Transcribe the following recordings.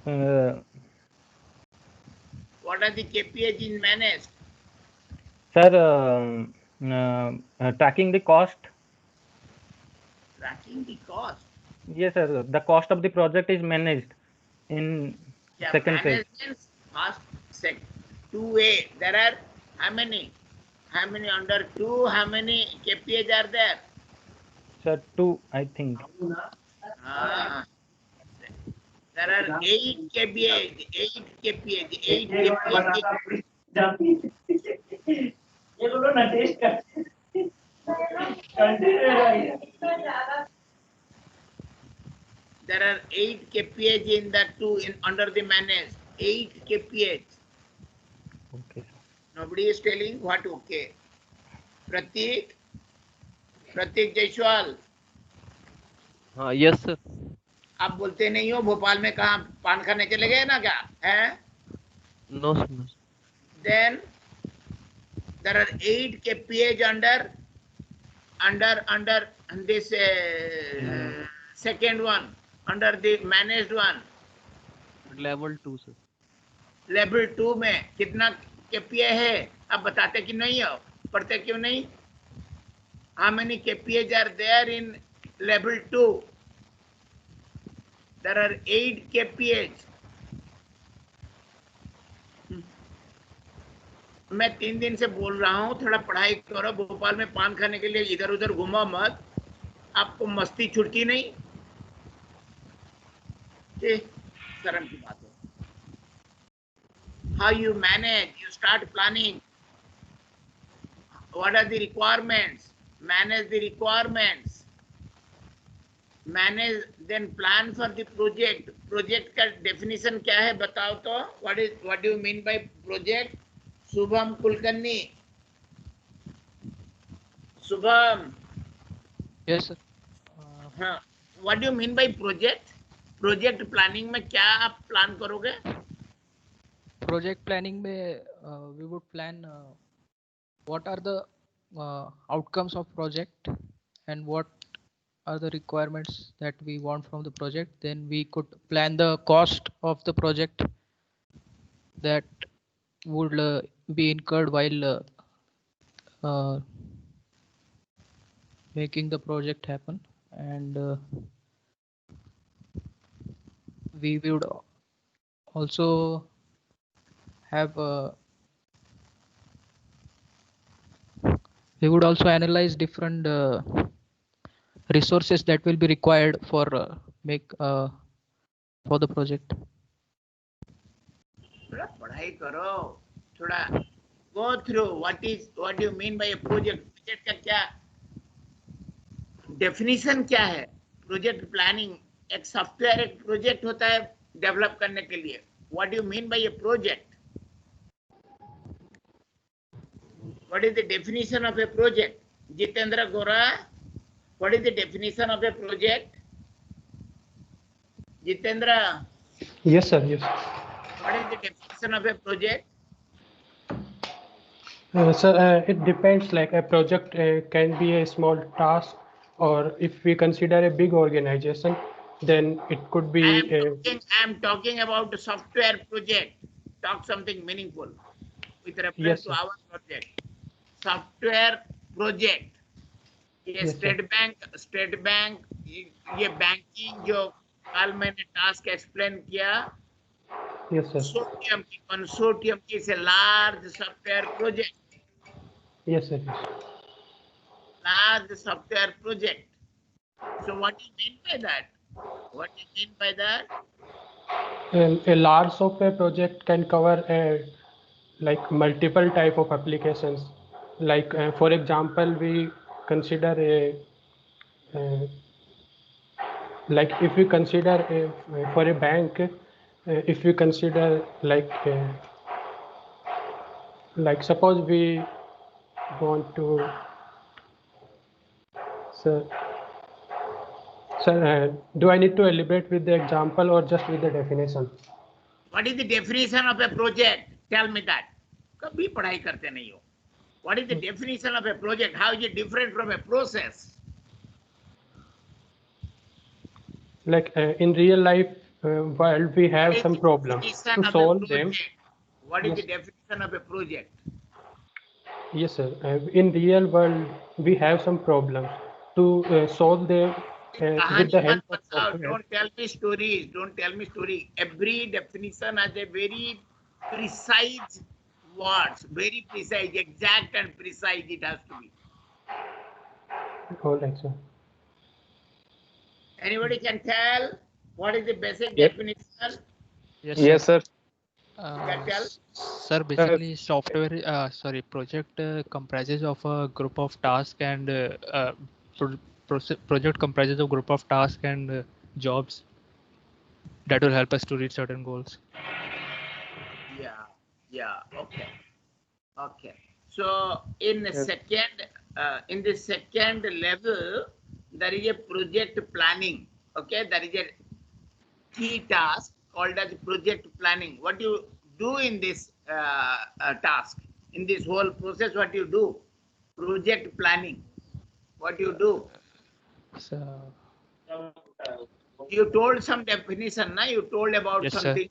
Uh, What are the KPIs in managed? Sir, tracking the cost. Tracking the cost. Yes, sir. The cost of the project is managed in Yeah, second phase. managed means first, second. 2A. There are how many? How many under 2? How many KPIs are there? Sir, 2, I think. Ah, there are 8 KPIs. 8 KPIs. 8 KPIs. There are 8 KPIs in that two in under the managed. 8 KPIs. Okay. Nobody is telling what okay. Pratik Jaiswal, Yes, sir. आप बोलते नहीं हो भोपाल में कहाँ पान खाने चले गए ना क्या हैं? No, sir. No, sir. Then there are 8 KPIs under this second one, under the managed one. Level 2, sir. Level 2 में कितना KPI है आप बताते कि नहीं हो, पढ़ते क्यों नहीं? How many KPIs are there in level 2? There are 8 KPIs. मैं 3 दिन से बोल रहा हूँ थोड़ा पढ़ाई करो, भोपाल में पान खाने के लिए इधर उधर घुमा मत, आपको मस्ती छुटती नहीं, शर्म की बात है. How you manage? You start planning. What are the requirements? Manage the requirements. Manage, then plan for the project. Project का definition क्या है बताओ तो? What do you mean by project? Shubham Kulkarni. Shubham. Yes, sir. हाँ. What do you mean by project? Project planning में क्या आप plan करोगे? Project planning में we would plan what are the outcomes of project and what are the requirements that we want from the project. Then we could plan the cost of the project that would be incurred while making the project happen, and we would also have we would also analyze different resources that will be required for for the project. थोड़ा पढ़ाई करो, थोड़ा go through what do you mean by a project? Project का क्या definition क्या है? Project planning एक software एक प्रोजेक्ट होता है डेवलप करने के लिए. What do you mean by a project? What is the definition of a project? Jitendra Gora, what is the definition of a project? Jitendra. Yes, sir. Yes. What is the definition of a project? Sir, it depends. Like a project can be a small task, or if we consider a big organization, then it could be. I am talking about the software project. Talk something meaningful with reference Yes, to sir. our project. Software project. ये Yes, sir. State bank ये banking जो कल मैंने task explain किया, Yes, sir. Consortium की is a large software project. Yes, sir. Yes. Large software project. So what do you mean by that? What do you mean by that? A large software project can cover like multiple type of applications. Like for example, we consider uh, like if we consider for a bank, if we consider like suppose we want to sir do I need to elaborate with the example or just with the definition? What is the definition of a project? Tell me that. कभी पढ़ाई करते नहीं हो. What is the definition of a project? How is it different from a process? Like in real life, Well, we have some problems. Definition To of a solve them, project. What is yes, the definition of a project? yes, sir. In real world, we have some problems. To solve them with कहानी the मत help of बताओ. software. Don't tell me stories. Don't tell me story. Every definition has a very precise words. Very precise, exact and precise it has to be. All right, sir. Anybody can tell what is the basic Yes. definition? Yes, sir. Can tell? Sir, basically software, project comprises of a group of tasks and project comprises of group of tasks and jobs that will help us to reach certain goals. Yeah. Okay. So in the second level, there is a project planning. Okay, there is a key task called as project planning. What you do in this task, in this whole process, what you do? Project planning. What you do? So, You told some definition, na? You told about yes, sir. something.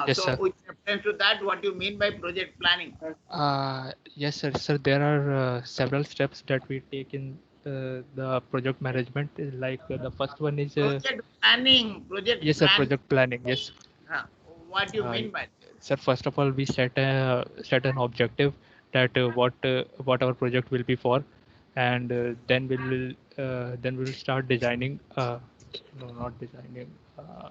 Yes, so sir. with reference to that, what you mean by project planning? Yes, sir. Sir, there are several steps that we take in the project management. Like the first one is Project planning. Project yes, sir. plan. Project planning. Yes, What do you Uh, mean by this? sir. First of all, we set an objective that what our project will be for, and then we'll start designing. No, not designing. Uh,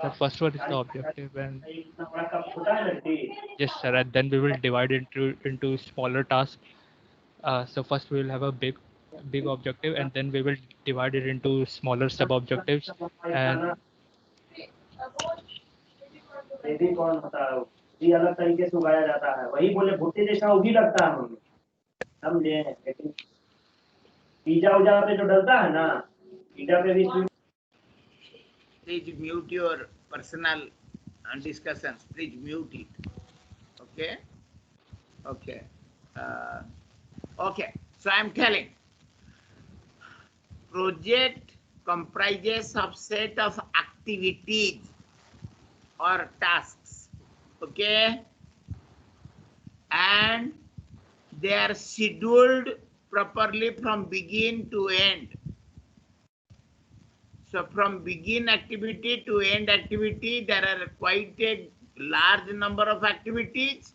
the first one is the objective, and yes, sir. And then we will divide into smaller tasks. So first we will have a big objective, and then we will divide it into smaller sub objectives. And यदि कौन होता है ये अलग तरीके से उगाया जाता है वही बोले भुट्टे जैसा वो भी लगता है मम्मी समझे लेकिन पिज्जा उजा पे जो डलता है ना पिज्जा पे भी Please mute your personal discussions. Please mute it. Okay. Okay. So I am telling. Project comprises of set of activities or tasks. Okay. And they are scheduled properly from begin to end. So from begin activity to end activity, there are quite a large number of activities.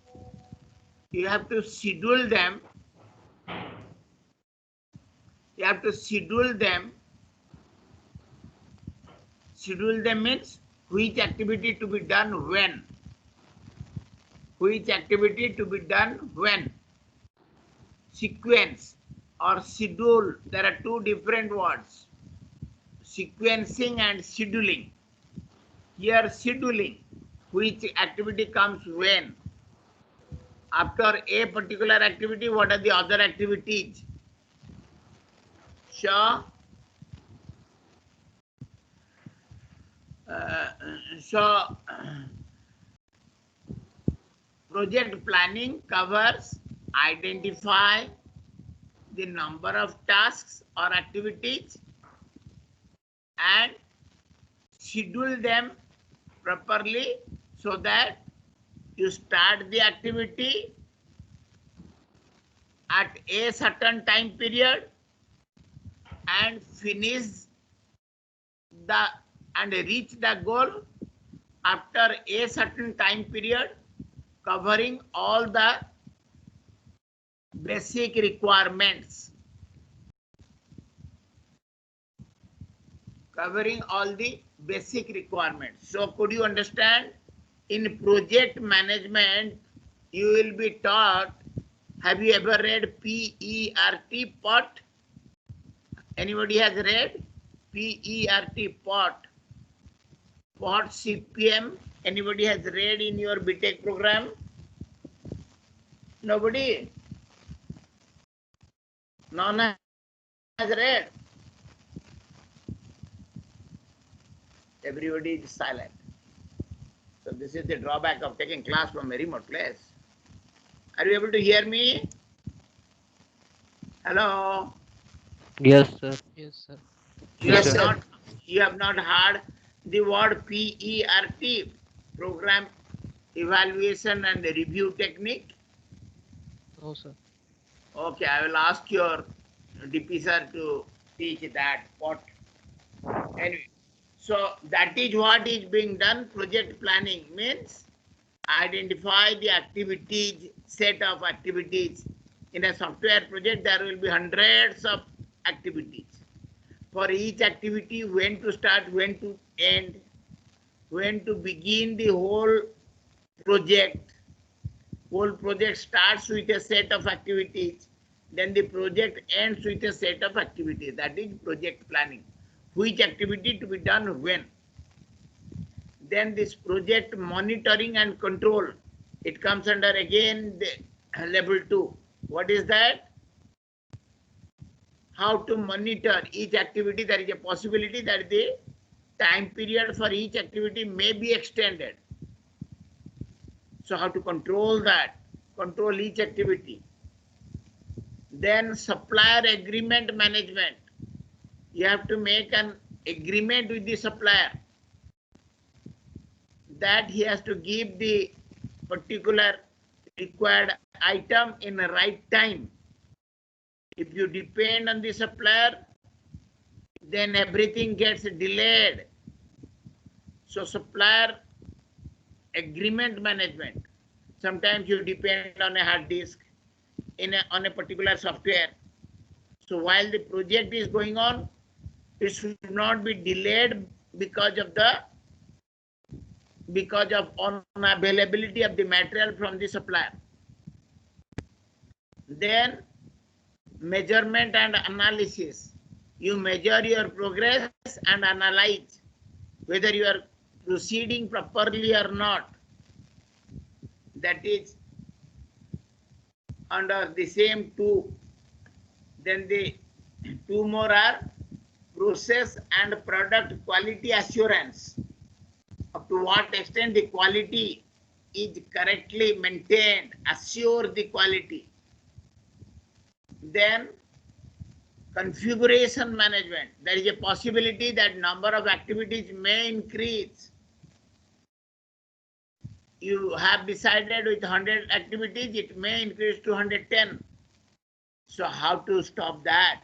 You have to schedule them. You have to schedule them. Schedule them means which activity to be done when. Which activity to be done when. Sequence or schedule, there are two different words. Sequencing and scheduling. Here scheduling, which activity comes when. After a particular activity, what are the other activities? So project planning covers identify the number of tasks or activities and schedule them properly so that you start the activity at a certain time period and finish and reach the goal after a certain time period, covering all the basic requirements. Covering all the basic requirements. So could you understand? In project management, you will be taught. Have you ever read PERT, POT? Anybody has read PERT, POT? POT CPM? Anybody has read in your BTech program? Nobody? None has read. Everybody is silent. So this is the drawback of taking class from a remote place. Are you able to hear me? Hello? Yes, sir. Yes, sir. You Yes, have sir. not you have not heard the word PERT, program evaluation and review technique. No, sir. Okay, I will ask your DP sir to teach that. What anyway? So that is what is being done. Project planning means identify the activities, set of activities. In a software project, there will be hundreds of activities. For each activity, when to start, when to end, when to begin the whole project. Whole project starts with a set of activities, then the project ends with a set of activities. That is project planning. Which activity to be done when. Then this project monitoring and control. It comes under again the level 2. What is that? How to monitor each activity. There is a possibility that the time period for each activity may be extended. So how to control that, control each activity. Then supplier agreement management. You have to make an agreement with the supplier that he has to give the particular required item in the right time. If you depend on the supplier, then everything gets delayed. So supplier agreement management. Sometimes you depend on a hard disk on a particular software. So while the project is going on, it should not be delayed because of unavailability of the material from the supplier. Then measurement and analysis. You measure your progress and analyze whether you are proceeding properly or not. That is under the same two. Then the two more are process and product quality assurance. Up to what extent the quality is correctly maintained, assure the quality. Then configuration management. There is a possibility that number of activities may increase. You have decided with 100 activities, it may increase to 110. So how to stop that?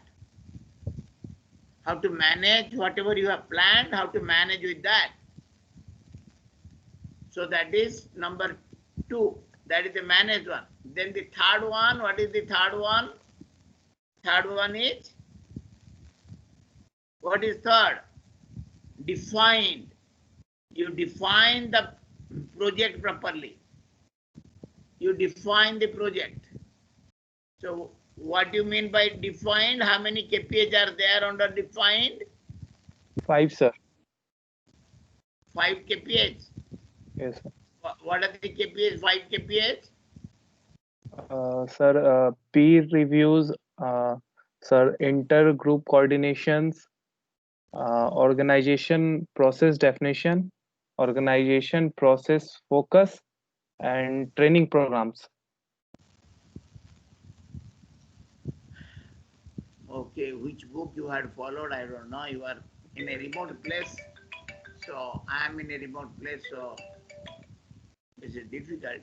How to manage whatever you have planned, how to manage with that. So that is number 2. That is the managed one. Then the third one, what is the third one? Third one is, what is third? Defined. You define the project properly. You define the project. So what do you mean by defined? How many KPIs are there under defined? 5, sir. 5 KPIs. Yes, sir. What are the KPIs? 5 KPIs? Sir, peer reviews, sir, inter-group coordinations, organization process definition, organization process focus, and training programs. Okay, which book you had followed, I don't know. You are in a remote place. So I am in a remote place, so this is difficult.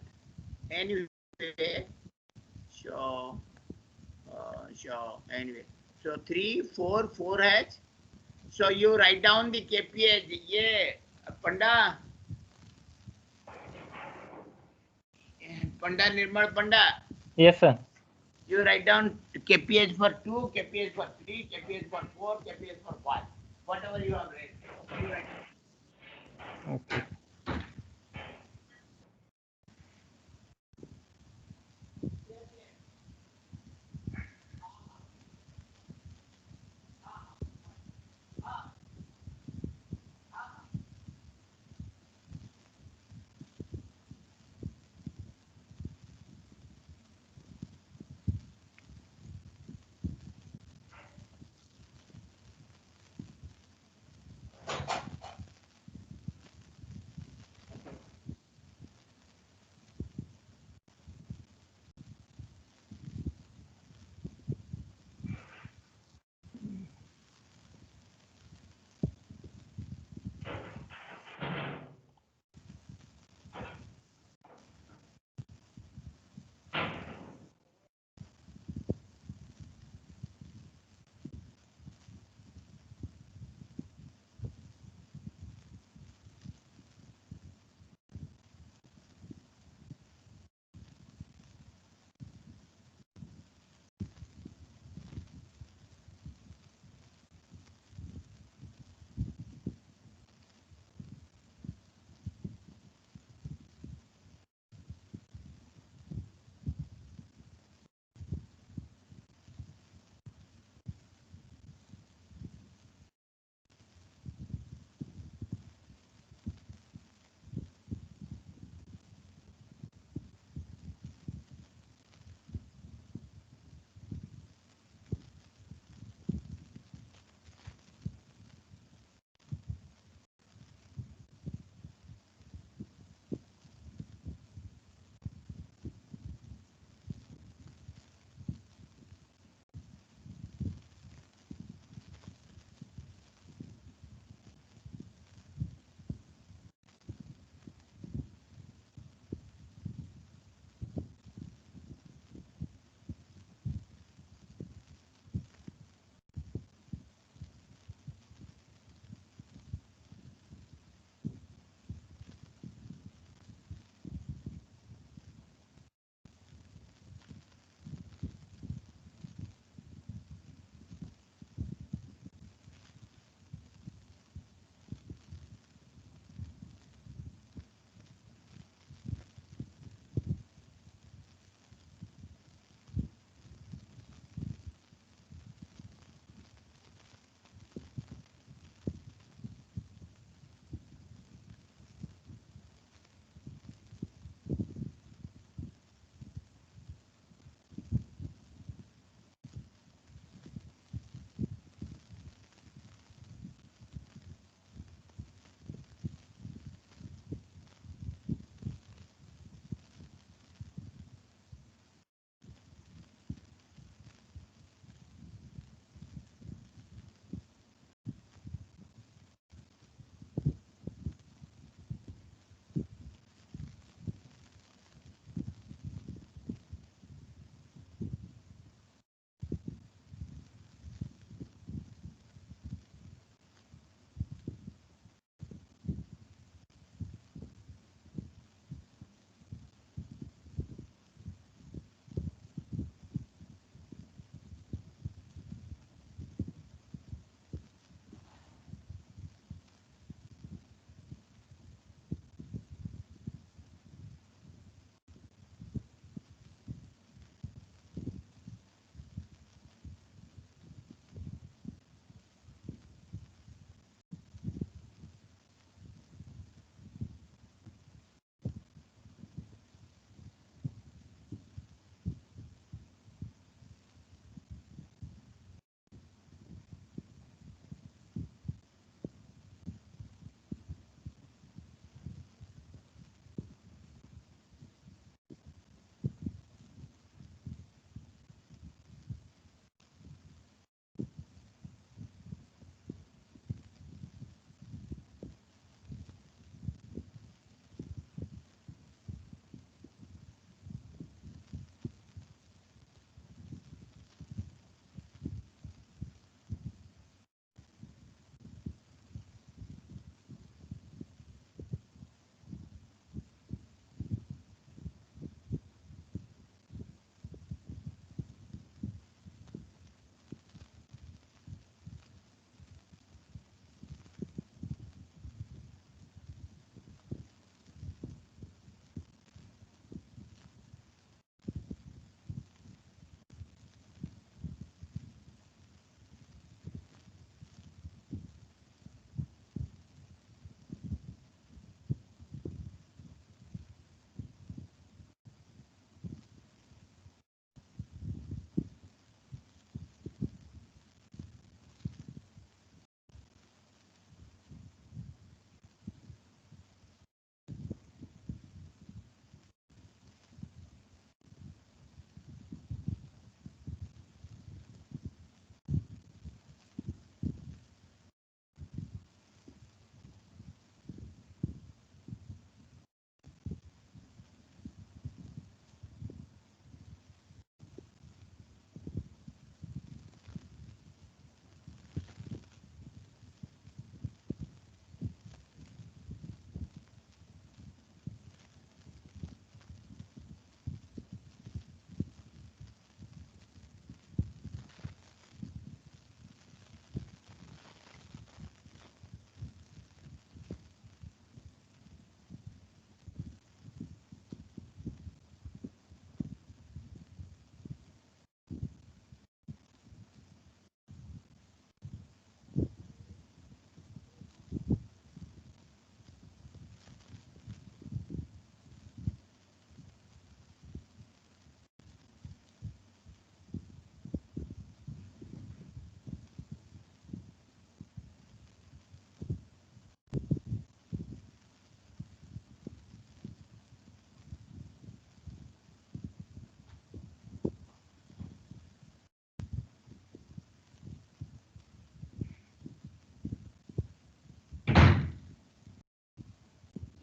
Anyway, so anyway, so 3, 4, 4H. So you write down the KPIs. Yeah, Panda, Nirmal Panda. Yes, sir. You write down KPIs for 2, KPIs for 3, KPIs for 4, KPIs for 5. Whatever you have read. You write. Okay.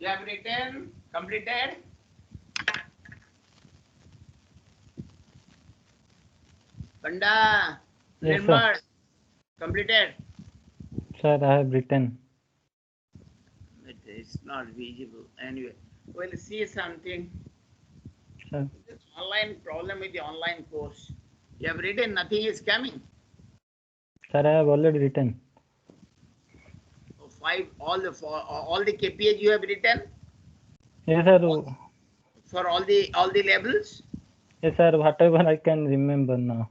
You have written, completed? Panda, Yes, sir. Nirmal, completed? Sir, I have written. It's not visible. Anyway, we'll see something. Sir, This online problem with the online course. You have written, nothing is coming. sir, I have already written. All the KPIs you have written Yes, sir. for all the levels. Yes, sir. Whatever I can remember now.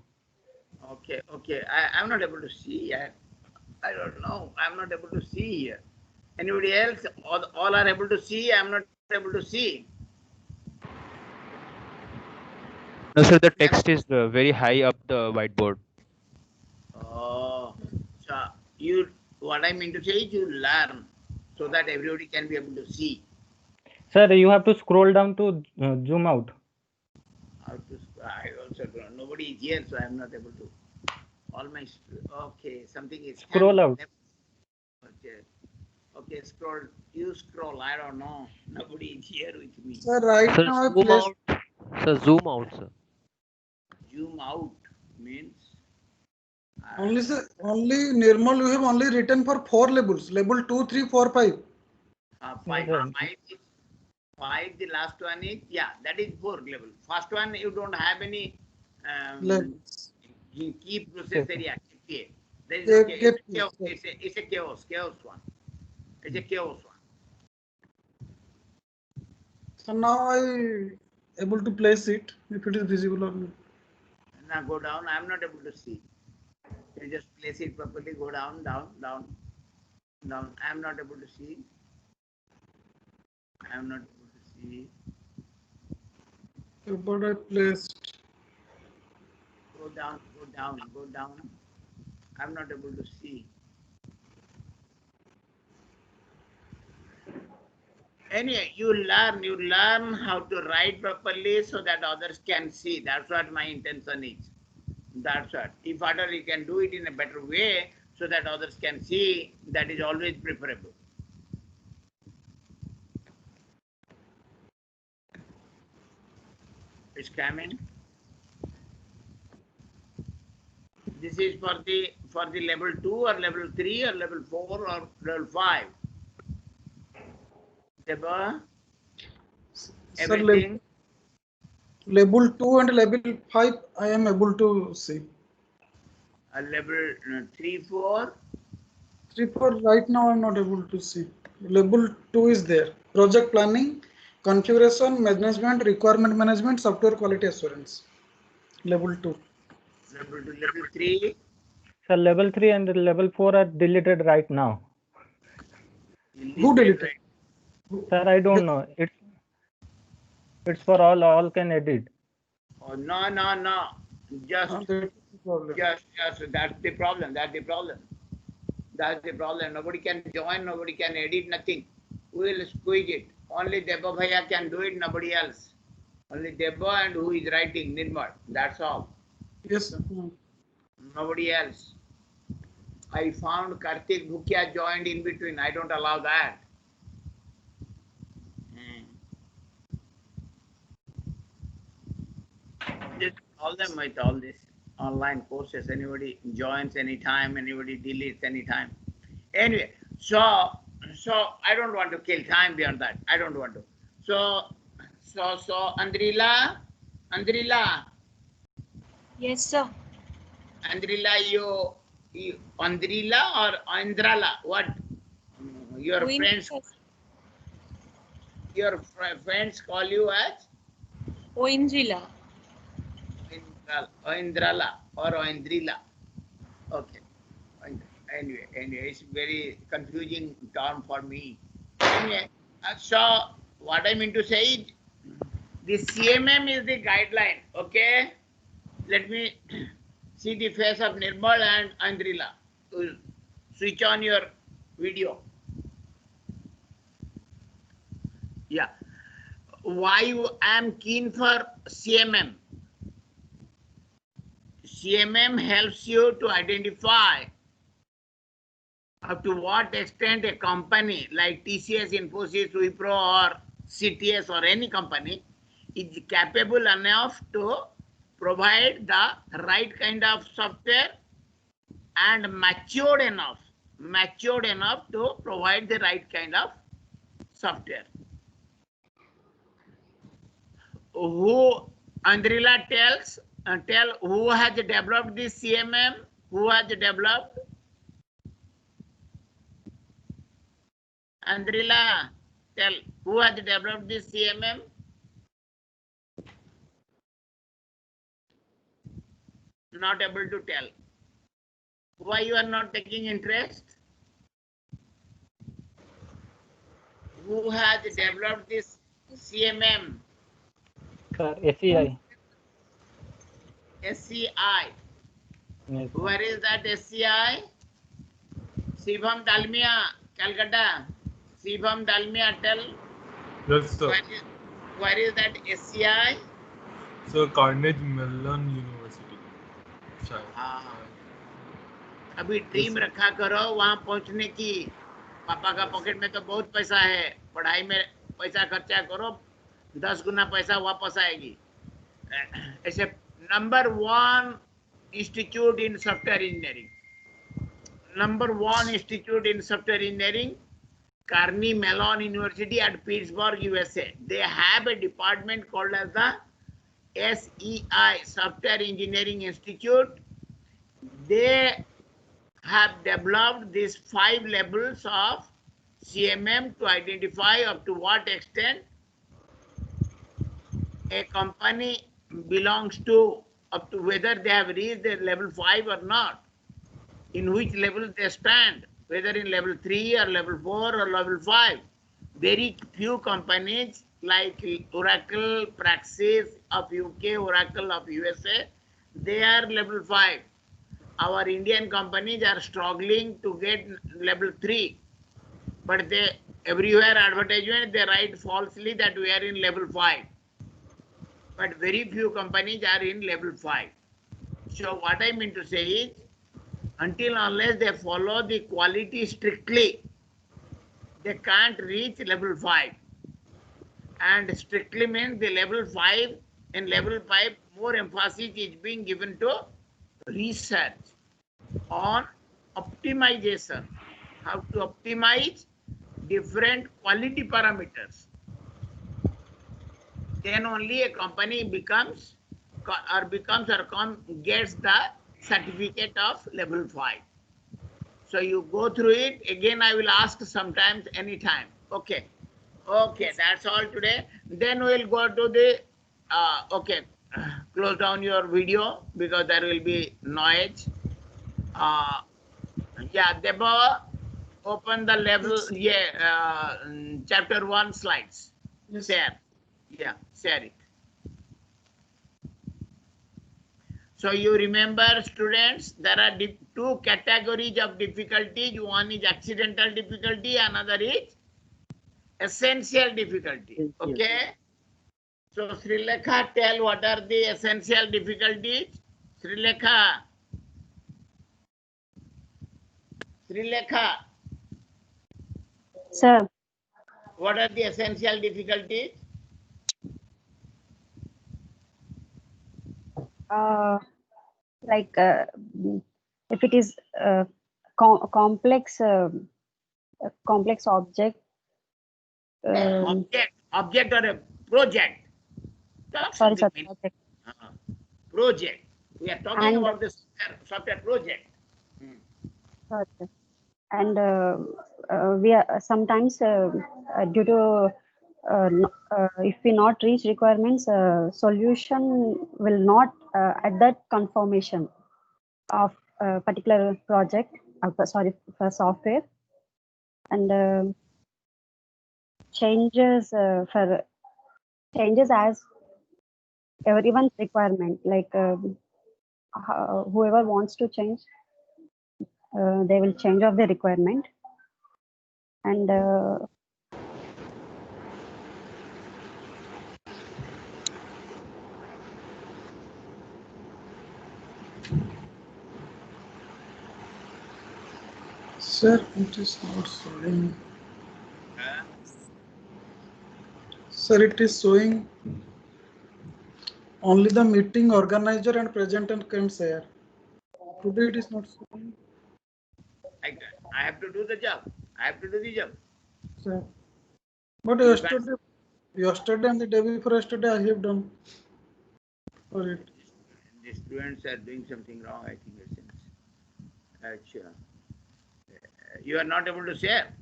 Okay. I'm not able to see yet. I don't know. I'm not able to see here. Anybody else? All are able to see. I'm not able to see. No, sir, the text is very high up the whiteboard. Oh, so what I mean to say is you learn so that everybody can be able to see. Sir, you have to scroll down to zoom out. How to? I also don't know. Nobody is here, so I'm not able to. Okay, something is Scroll happening. out. Okay, scroll. You scroll. I don't know. Nobody is here with me. Sir, right Sir, now I zoom placed out. Sir, zoom out, sir. Zoom out means. only sir, only Nirmal, you have only written for 4 labels, label 2, 3, 4, 5. Five. Yes, Five. The last one is that is 4 level. First one you don't have any Labels. key process area. KPA. There is K- no KPA, it's a chaos one. It's a chaos one. So now I able to place it if it is visible or not. Now go down. I'm not able to see. You just place it properly. Go down. I'm not able to see. I'm not able to see. But I placed. Go down. I'm not able to see. Anyway, you learn how to write properly so that others can see. That's what my intention is. That's what. If other you can do it in a better way so that others can see, that is always preferable. It's coming. This is for the level 2 or level 3 or level 4 or level 5. Deba, Sir, everything. label 2 and label 5 I am able to see. Level 3, 4. 3, 4 right now I'm not able to see. Label 2 is there. Project planning, configuration, management, requirement management, software quality assurance. Level 2. Level 2, level 3. Sir, level 3 and level 4 are deleted right now. Who deleted? Sir, I don't know. It's for all can edit. Oh, no. Just that's the problem. That's the problem. Nobody can join, nobody can edit, nothing. We will squeeze it. Only Deba Bhaiya can do it, nobody else. Only Deba and who is writing, Nirmal. That's all. Yes, sir. Nobody else. I found Karthik Bhukia joined in between. I don't allow that. Just all them with all this online courses. Anybody joins anytime, anybody deletes anytime. Anyway, so I don't want to kill time beyond that. I don't want to. So Andrila. Yes, sir. Andrila, you Andrila or Andrala? What? Your friends call you as Oindrila. Oindrala or Oindrila. Okay. Anyway, it's very confusing term for me. Anyway, so what I mean to say is, the CMM is the guideline. Okay, let me see the face of Nirmal and Andrila. Switch on your video. Yeah. Why I am keen for CMM? CMM helps you to identify up to what extent a company like TCS, Infosys, Wipro, or CTS, or any company is capable enough to provide the right kind of software and matured enough to provide the right kind of software. Who, Andrila tell who has developed this CMM? Who has developed? Andrila, tell who has developed this CMM? Not able to tell. Why you are not taking interest? Who has developed this CMM? Sir, SEI. SCI. Yes, sir. Where is that SCI? Shivam Dalmia, Calcutta. Shivam Dalmia, tell Yes, sir. where is that SCI? Sir, Carnegie Mellon University. शायद. हाँ. अभी dream रखा करो वहां पहुंचने की. पापा का पॉकेट में तो बहुत पैसा है, पढ़ाई में पैसा खर्चा करो, 10 गुना पैसा वापस आएगी. ऐसे number 1 institute in software engineering. Number 1 institute in software engineering, Carnegie Mellon University at Pittsburgh, USA. They have a department called as the SEI, Software Engineering Institute. They have developed these 5 levels of CMM to identify up to what extent a company belongs to, up to whether they have reached the level 5 or not, in which level they stand, whether in level 3 or level 4 or level 5. Very few companies like Oracle, Praxis of UK, Oracle of USA, they are level 5. Our Indian companies are struggling to get level 3, but they everywhere advertisement they write falsely that we are in level 5. But very few companies are in level 5. So what I mean to say is, until unless they follow the quality strictly, they can't reach level 5. And strictly means the level 5, in level 5 more emphasis is being given to research on optimization, how to optimize different quality parameters. Then only a company gets the certificate of level 5. So you go through it. Again, I will ask sometimes, anytime. Okay. Okay, that's all today. Then we'll go to the, okay, close down your video because there will be noise. Yeah, Deba, open the level, yeah, chapter 1 slides. Yes. Share. Yeah, share it. So you remember, students, there are 2 categories of difficulties. One is accidental difficulty, another is essential difficulty. Okay? So Srilekha, tell what are the essential difficulties? Srilekha. Srilekha. Sir, What are the essential difficulties? like if it is complex object, Object or a project. Talk sorry, sir, something. project. Project. We are talking And- about the software project. Sorry, sir. And we are sometimes due to if we not reach requirements, solution will not at that confirmation of a particular project, sorry, for software, and changes as everyone's requirement, like whoever wants to change, they will change of the requirement. And Sir, it is not showing. Sir, it is showing only the meeting organizer and presenter can share. Today it is not showing. I have to do the job. I have to do the job. Sir. But You yesterday and the day before yesterday I have done for it. The students are doing something wrong, I think. It seems. Achha. You are not able to share.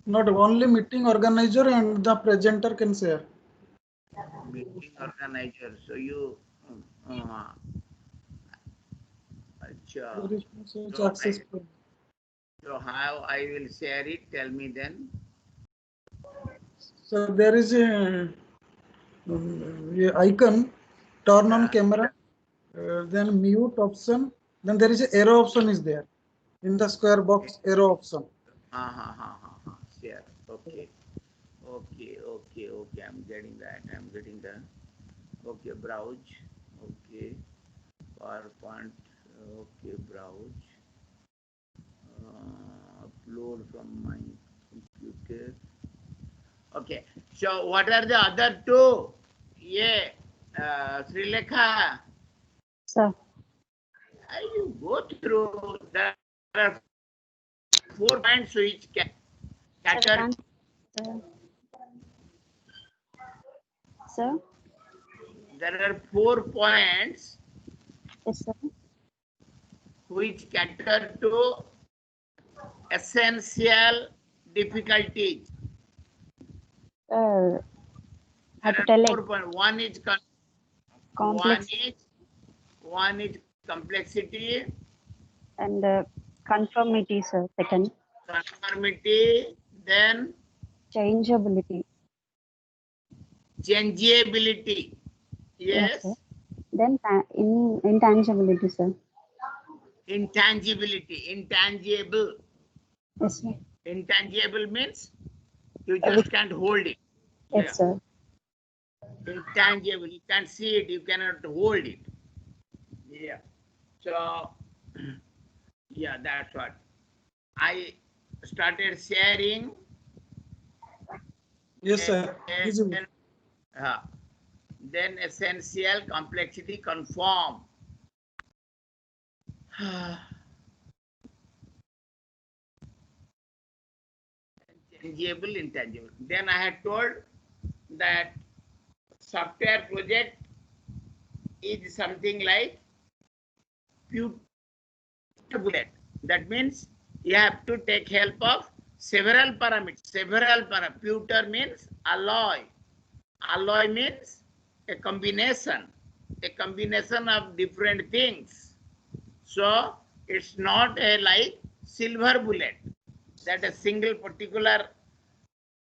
Not only meeting organizer and the presenter can share. Meeting organizer. So you. Achha. There is no such So access. So how I will share it? Tell me then. So there is a icon, turn on camera, then mute option, then there is a arrow option is there in the square box, arrow option. Share. Okay. I'm getting that. I'm getting that. Okay, browse. Okay. PowerPoint. Okay, browse. Upload from my computer. Okay. So what are the other two? Yeah. Srilekha. Sir. You go through. There are 4 points which cater. Sir. There are 4 points. Yes, sir. Which cater to essential difficulties. How to tell it? One is Complex. One is complexity. And conformity, sir. Second. Conformity. Then Changeability. Changeability. Yes. Sir. Then intangibility, sir. Intangibility. Intangible. Yes, sir. Intangible means you just can't hold it. Yes, sir. Intangible. You can't see it. You cannot hold it. Yeah. So, yeah, that's what. I started sharing. Yes, sir. Then essential, complexity, conform. Changeable, intangible. Then I had told that software project is something like pewter bullet. That means you have to take help of several parameters. Pewter means alloy. Alloy means a combination of different things. So it's not like silver bullet, that a single particular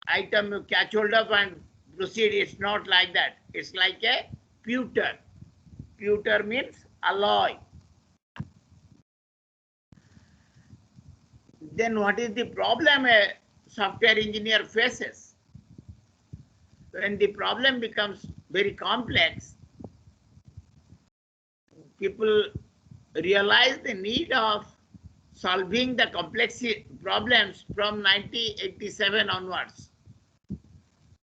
item you catch hold of and proceed. It's not like that. It's like a pewter. Pewter means alloy. Then what is the problem a software engineer faces? When the problem becomes very complex, people realize the need of solving the complex problems from 1987 onwards.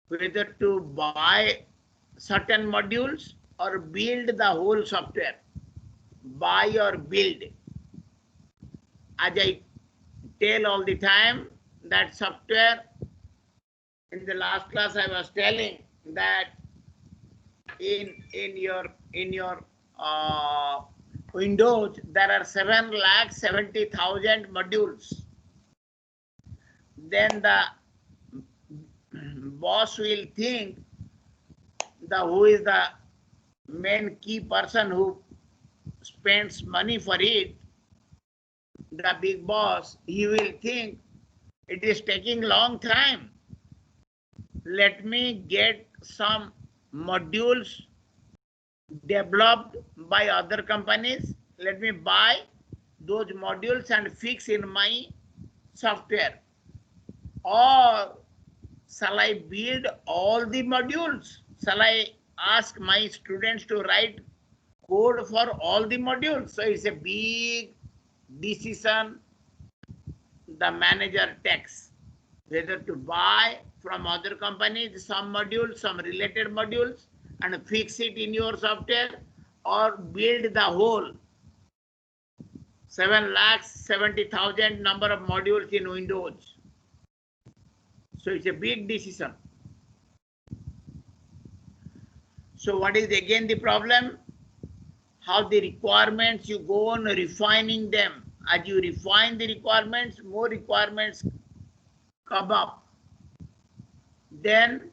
Whether to buy certain modules or build the whole software. Buy or build. As I tell all the time, that software, in the last class I was telling that in your Windows there are 7,70,000 modules. Then the boss will think who is the main key person who spends money for it, the big boss, he will think it is taking long time. Let me get some modules developed by other companies. Let me buy those modules and fix in my software. Or shall I build all the modules? Shall I ask my students to write code for all the modules? So it's a big decision the manager takes, whether to buy from other companies some modules, some related modules, and fix it in your software, or build the whole 7,70,000 number of modules in Windows. So it's a big decision. So what is again the problem? How the requirements, you go on refining them. As you refine the requirements, more requirements come up. Then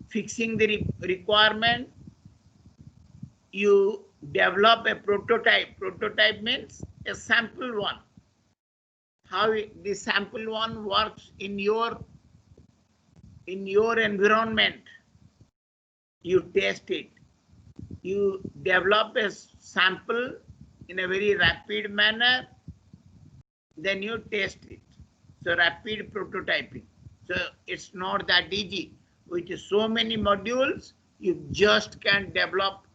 fixing the requirement, you develop a prototype. Prototype means a sample one. How the sample one works in your environment. You test it. You develop a sample in a very rapid manner, then you test it. So rapid prototyping. So it's not that easy. With so many modules, you just can't develop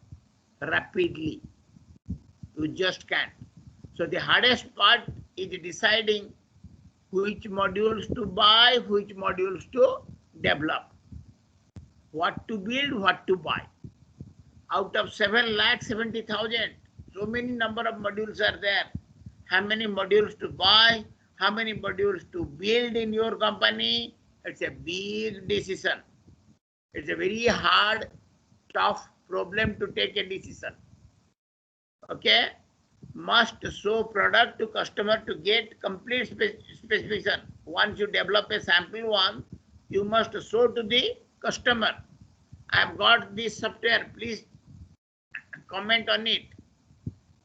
rapidly. You just can't. So the hardest part is deciding which modules to buy, which modules to develop, what to build, what to buy. Out of 7,70,000, so many number of modules are there. How many modules to buy, how many modules to build in your company? It's a big decision. It's a very hard, tough problem to take a decision. Okay? Must show product to customer to get complete specification. Once you develop a sample one, you must show to the customer. I've got this software, please comment on it.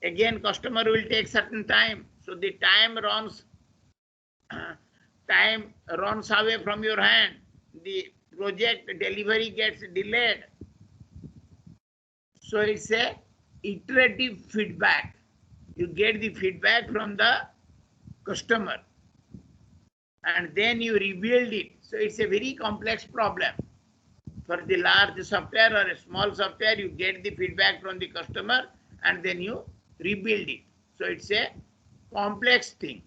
Again, customer will take certain time. So the time runs away from your hand. The project delivery gets delayed. So it's a iterative feedback. You get the feedback from the customer and then you rebuild it. So it's a very complex problem. For the large software or a small software, you get the feedback from the customer and then you rebuild it. So it's a complex thing.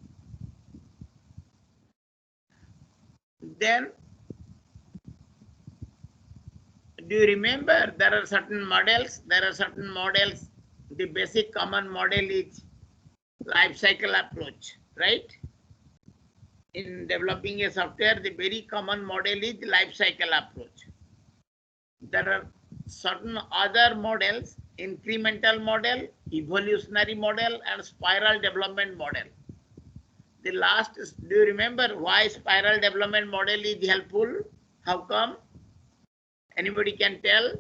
Then, do you remember there are certain models? There are certain models. The basic common model is life cycle approach, right? In developing a software, the very common model is the life cycle approach. There are certain other models, incremental model, evolutionary model, and spiral development model. The last, do you remember why spiral development model is helpful? How come? Anybody can tell?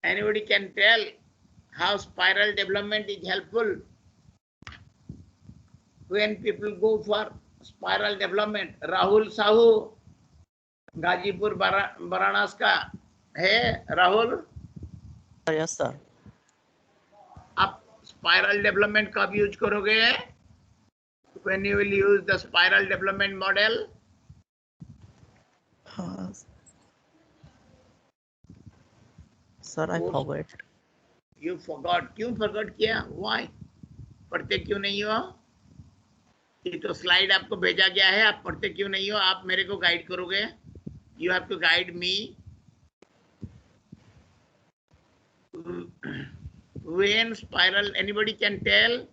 Anybody can tell how spiral development is helpful? When people go for spiral development, Rahul Sahu, Ghazipur Varanasi का है Rahul? Yes sir. आप spiral development कब use करोगे? When you will use the spiral development model? Sir, I forgot. You forgot. क्यों forgot किया? Why? पढ़ते क्यों नहीं हो? ये तो स्लाइड आपको भेजा गया है, आप पढ़ते क्यों नहीं हो? आप मेरे को गाइड करोगे? You have to guide me. When spiral, anybody can tell?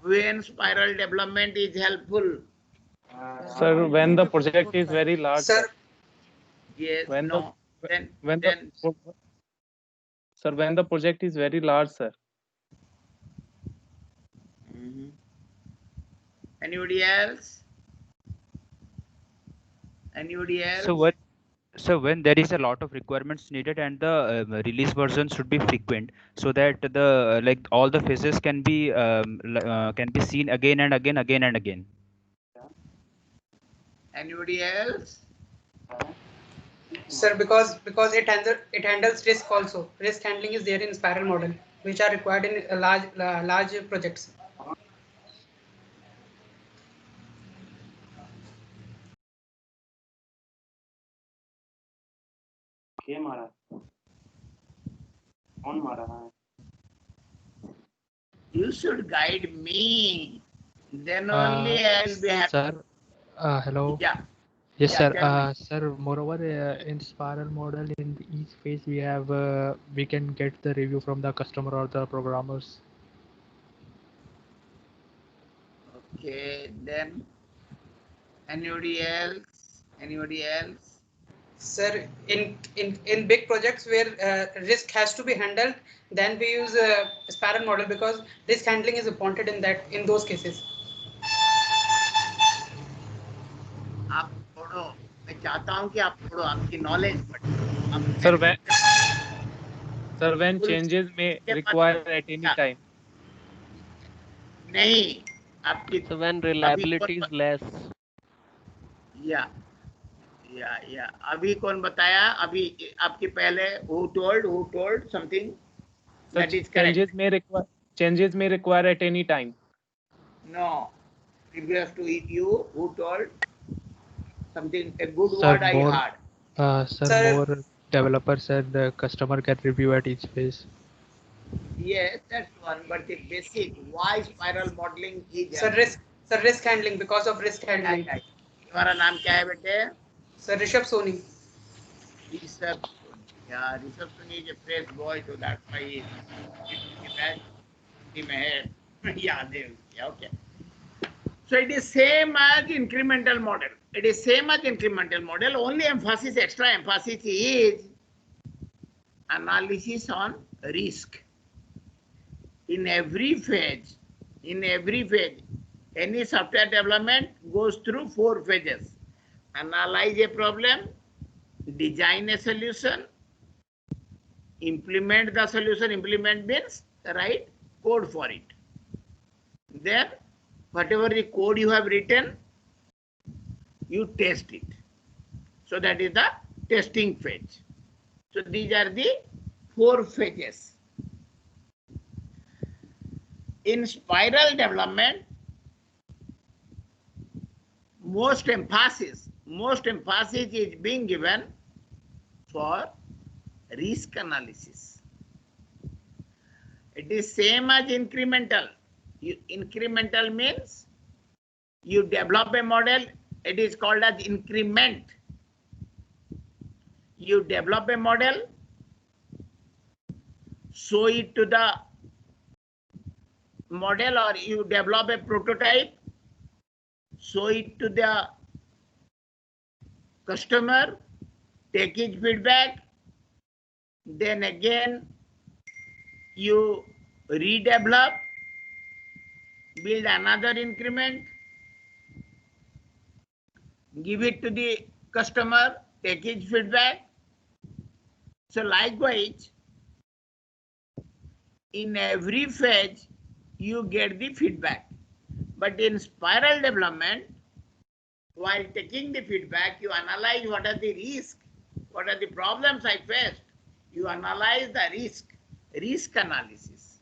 When spiral development is helpful? Sir, when the project is very large. Sir. Yes. When no. Sir, when the project is very large, sir. Anybody else? Anybody else? So when there is a lot of requirements needed and the release version should be frequent, so that the like all the phases can be seen again and again, again and again. Anybody else? Sir, because it handles risk also. Risk handling is there in spiral model, which are required in large projects. मारा कौन मारा है? You should guide me. Then only I'll be happy. Sir, hello. Yeah. Yes, Yeah, sir. tell me. Sir, moreover, in spiral model, in each phase we have, we can get the review from the customer or the programmers. Okay, then anybody else? Anybody else? Sir, in big projects where risk has to be handled, then we use a spiral model because risk handling is important in those cases. आप पढ़ो. मैं चाहता हूँ कि आप पढ़ो. आपकी knowledge बढ़े. Sir, when changes may require at any time. नहीं. आपकी. So when reliability is less. या अभी कौन बताया? अभी आपके पहले who told something that is correct. Changes may require at any time. No, previous to you who told something, a good Sir, word I heard. Sir, more developers and the customer can review at each phase. Yes, that's one, but the basic why spiral modeling is. Sir, risk handling, because of risk handling. तुम्हारा नाम क्या है बेटे? Sir, Rishabh Soni. Rishabh Soni. Yeah, Rishabh Soni is a fresh boy, so that's why he's yeah, okay. So it is same as incremental model. It is same as incremental model. Only emphasis, extra emphasis is analysis on risk. In every phase, any software development goes through 4 phases. Analyze a problem, design a solution, implement the solution. Implement means write code for it. Then whatever the code you have written, you test it. So that is the testing phase. So these are the 4 phases. In spiral development, most emphasis is being given for risk analysis. It is same as incremental. Incremental means you develop a model, it is called as increment. You develop a model, show it to the model, or you develop a prototype, show it to the customer, take his feedback, then again you redevelop, build another increment, give it to the customer, take his feedback. So likewise, in every phase, you get the feedback. But in spiral development, while taking the feedback, you analyze what are the risks, what are the problems I faced. You analyze the risk analysis.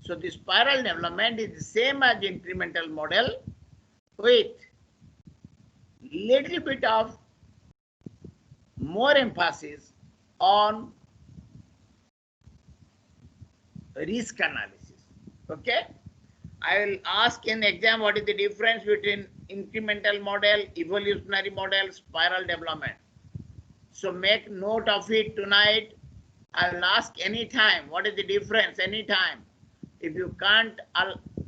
So the spiral development is the same as the incremental model with little bit of more emphasis on risk analysis. Okay? I will ask in exam what is the difference between incremental model, evolutionary model, spiral development. So make note of it tonight. I will ask any time what is the difference anytime. If you can't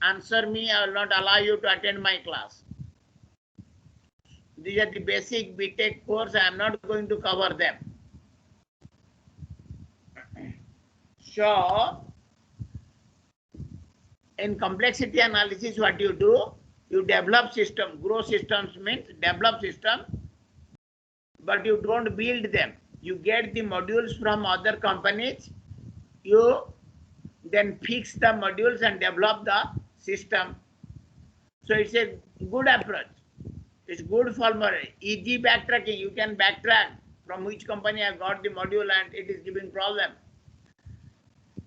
answer me, I will not allow you to attend my class. These are the basic BTech course. I am not going to cover them. So, in complexity analysis, what you do? You develop system. Grow systems means develop system, but you don't build them. You get the modules from other companies. You then fix the modules and develop the system. So it's a good approach. It's good for more easy backtracking. You can backtrack from which company I got the module and it is giving problem.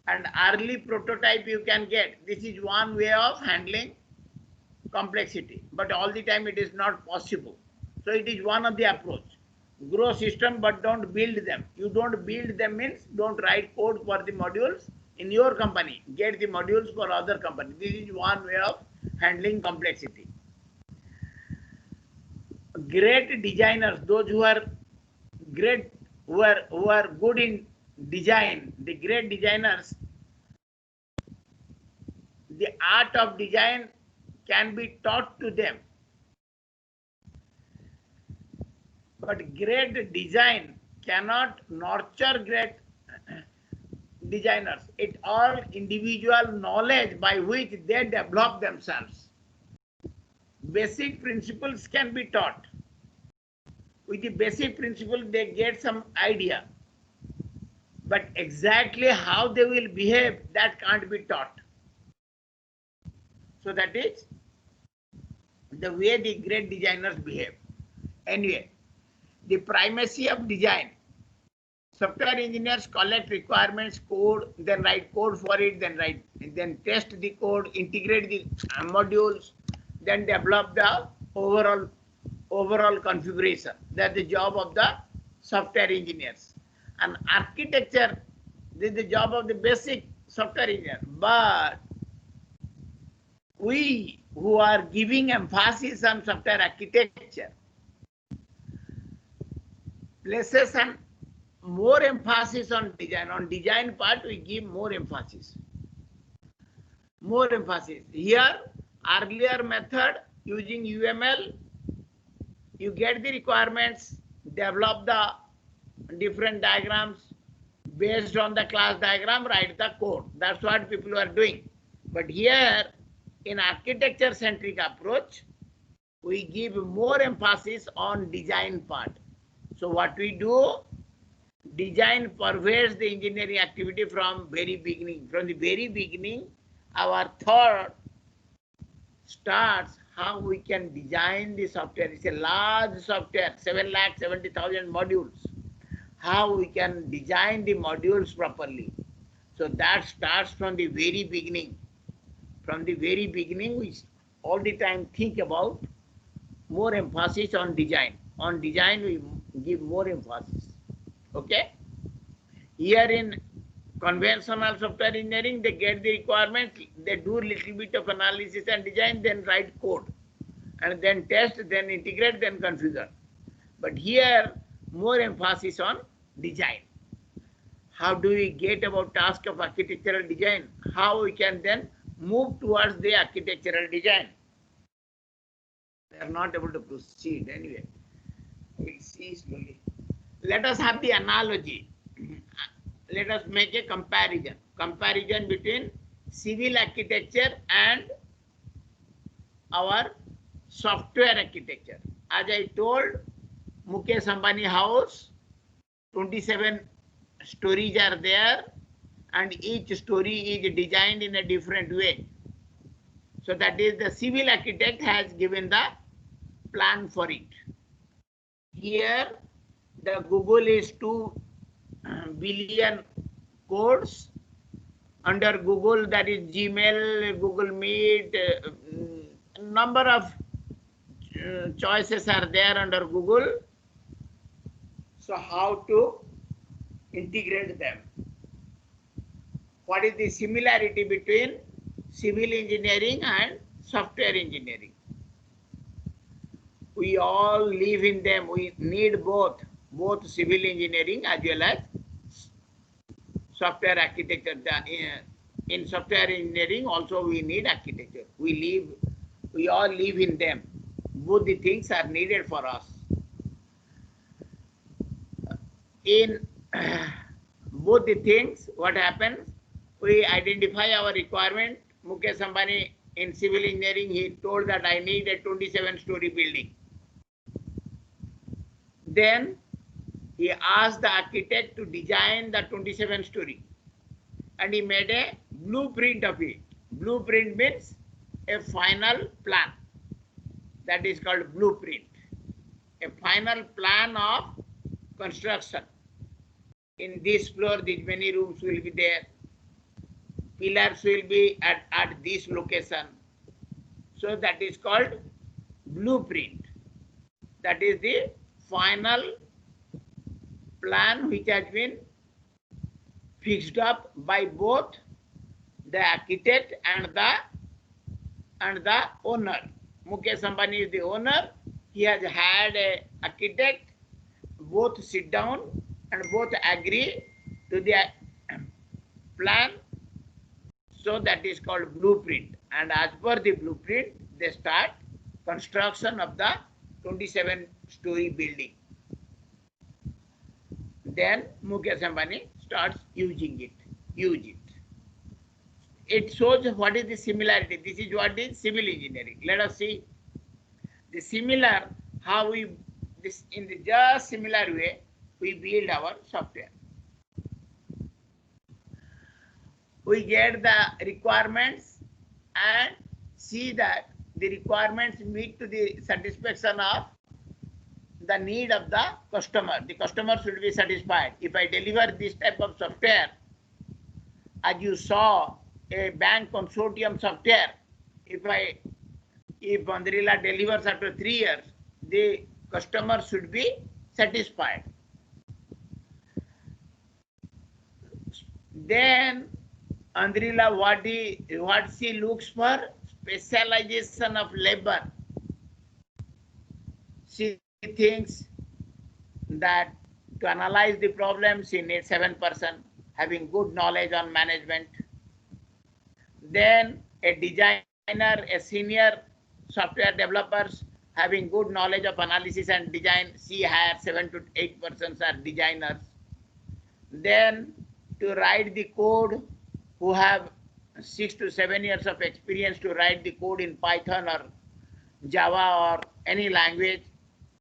And early prototype you can get. This is one way of handling complexity, but all the time it is not possible. So it is one of the approach. Grow system, but don't build them. You don't build them means don't write code for the modules. in your company, get the modules for other company. This is one way of handling complexity. Great designers, those who are great, who are good in design, the great designers, the art of design can be taught to them. But great design cannot nurture great designers. It's all individual knowledge by which they develop themselves. Basic principles can be taught. With the basic principle, they get some idea. But exactly how they will behave, that can't be taught. So that is the way the great designers behave. Anyway, the primacy of design. Software engineers collect requirements, code, then write code for it, then test the code, integrate the modules, then develop the overall configuration. That's the job of the software engineers. And architecture, this is the job of the basic software engineer. But we who are giving emphasis on software architecture places an more emphasis on design. On design part, we give more emphasis. More emphasis. Here, earlier method using UML, you get the requirements, develop the different diagrams based on the class diagram, write the code. That's what people are doing. But here, in architecture-centric approach, we give more emphasis on design part. So what we do, design pervades the engineering activity from very beginning. From the very beginning, our thought starts how we can design the software. It's a large software, 7,70,000 modules. How we can design the modules properly. So that starts from the very beginning. From the very beginning, we all the time think about more emphasis on design. On design, we give more emphasis. Okay? Here in conventional software engineering, they get the requirements, they do a little bit of analysis and design, then write code, and then test, then integrate, then configure. But here, more emphasis on design. How do we get about task of architectural design? How we can then move towards the architectural design? They are not able to proceed anyway. We'll see slowly. Let us have the analogy. Let us make a comparison. Comparison between civil architecture and our software architecture. As I told, Mukesh Ambani house, 27 stories are there, and each story is designed in a different way. So that is, the civil architect has given the plan for it. Here, the Google is 2 billion codes. Under Google, that is Gmail, Google Meet, number of choices are there under Google. So how to integrate them? What is the similarity between civil engineering and software engineering? We all live in them. We need both civil engineering as well as software architecture. In software engineering also we need architecture. We all live in them. Both the things are needed for us. In both the things, what happens? We identify our requirement. Mukesh Ambani in civil engineering, he told that I need a 27-story building. Then he asked the architect to design the 27-story, and he made a blueprint of it. Blueprint means a final plan. That is called blueprint. A final plan of construction. In this floor, these many rooms will be there. Pillars will be at this location. So that is called blueprint. That is the final plan which has been fixed up by both the architect and the owner. Mukesh Ambani is the owner. He has had a architect. Both sit down and both agree to the plan. So that is called blueprint. And as per the blueprint, they start construction of the 27-story building. Then Mukesh Ambani starts using it. Use it. It shows what is the similarity. This is what is civil engineering. Let us see the similar, how we, this in the just similar way, we build our software. We get the requirements and see that the requirements meet to the satisfaction of the need of the customer. The customer should be satisfied. If I deliver this type of software, as you saw, a bank consortium software, if Andrila delivers after 3 years, the customer should be satisfied. Then Andrila, what she looks for? Specialization of labor. She thinks that to analyze the problem, she needs 7 person having good knowledge on management. Then a designer, a senior software developers having good knowledge of analysis and design, she hires 7 to 8 persons are designers. Then to write the code, who have 6 to 7 years of experience to write the code in Python or Java or any language,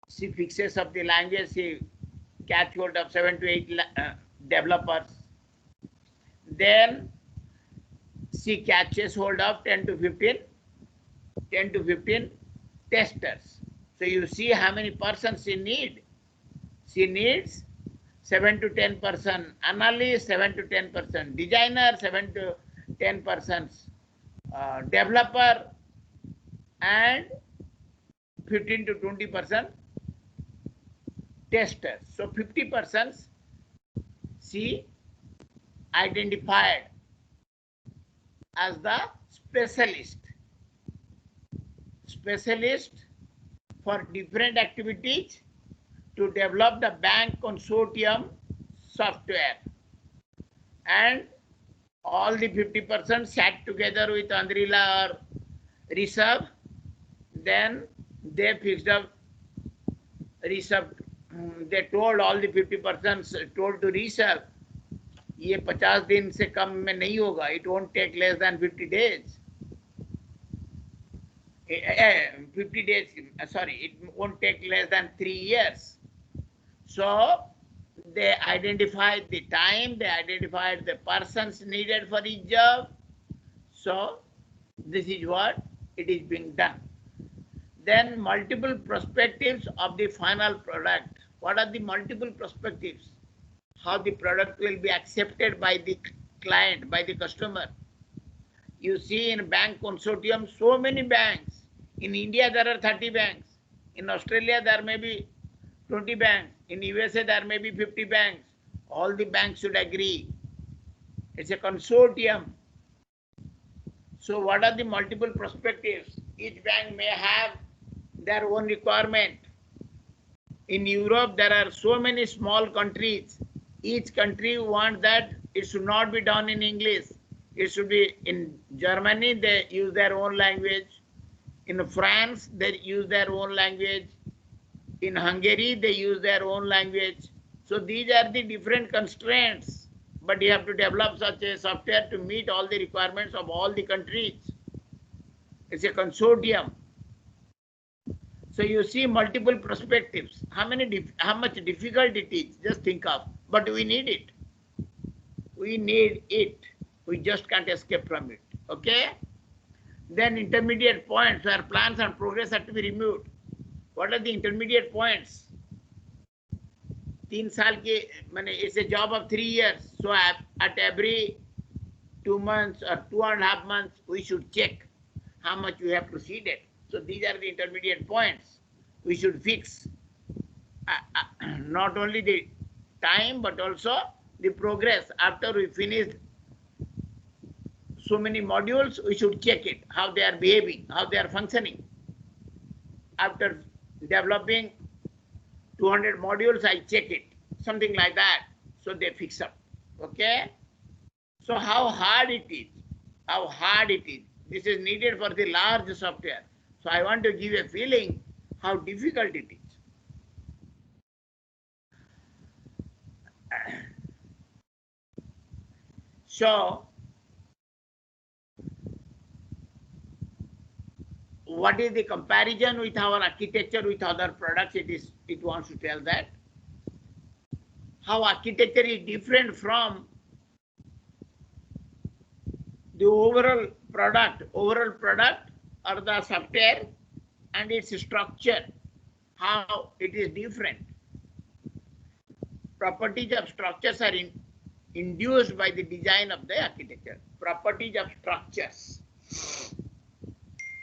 she fixes up the language, she catch hold of 7 to 8 developers. Then she catches hold of 10 to 15 testers. So you see how many persons she needs. She needs 7 to 10 person analyst, 7 to 10 person designer, 7 to 10 persons developer, and 15 to 20 person testers. So 50 persons she identified as the specialist for different activities to develop the bank consortium software. And all the 50% sat together with Andrila or Rishabh. Then they fixed up Rishabh. They told all the 50% told to Rishabh, ये 50 दिन से कम में नहीं होगा. It won't take less than 50 days. 50 days, sorry, it won't take less than 3 years. So they identified the time, they identified the persons needed for each job. So this is what it is being done. Then multiple perspectives of the final product. What are the multiple perspectives? How the product will be accepted by the client, by the customer. You see in bank consortium, so many banks. In India, there are 30 banks. In Australia, there may be 20 banks. In USA, there may be 50 banks. All the banks should agree. It's a consortium. So what are the multiple perspectives? Each bank may have their own requirement. In Europe, there are so many small countries. Each country wants that it should not be done in English. It should be in Germany, they use their own language. In France, they use their own language. In Hungary, they use their own language. So these are the different constraints. But you have to develop such a software to meet all the requirements of all the countries. It's a consortium. So you see multiple perspectives. How much difficult it is, just think of. But we need it. We need it. We just can't escape from it. Okay? Then intermediate points where plans and progress have to be removed. What are the intermediate points? 3 साल के, it's a job of 3 years. So at every 2 months or 2.5 months, we should check how much we have proceeded. So these are the intermediate points we should fix. Not only the time, but also the progress after we finish so many modules, we should check it, how they are behaving, how they are functioning. After developing 200 modules, I check it, something like that. So they fix up. Okay? So how hard it is, how hard it is. This is needed for the large software. So I want to give a feeling how difficult it is. So what is the comparison with our architecture with other products? It wants to tell that. How architecture is different from the overall product or the software and its structure, how it is different. Properties of structures are induced by the design of the architecture. Properties of structures.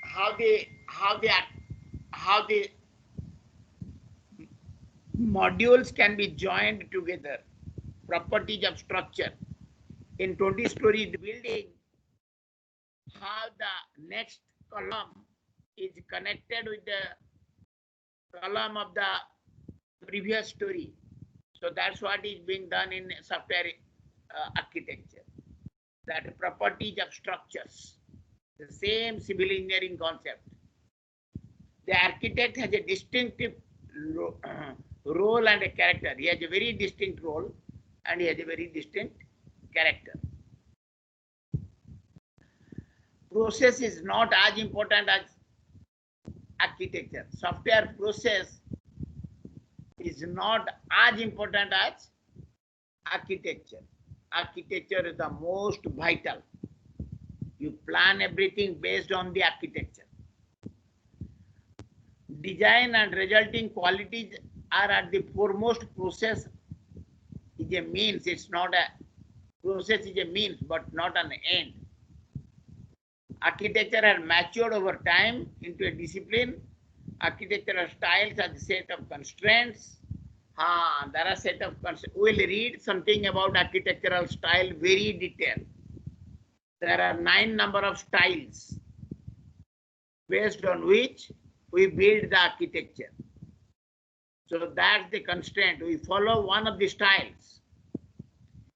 How the modules can be joined together. Properties of structure. In 20-story building, how the next column is connected with the column of the previous story. So that's what is being done in software architecture. That properties of structures. The same civil engineering concept. The architect has a distinctive role and a character. He has a very distinct role and he has a very distinct character. Process is not as important as architecture. Software process is not as important as architecture. Architecture is the most vital. You plan everything based on the architecture. Design and resulting qualities are at the foremost. Process is a means. It's not a process is a means, but not an end. Architecture has matured over time into a discipline. Architectural styles are the set of constraints. There are set of constraints. We'll read something about architectural style very detailed. There are 9 number of styles based on which we build the architecture. So that's the constraint. We follow one of the styles.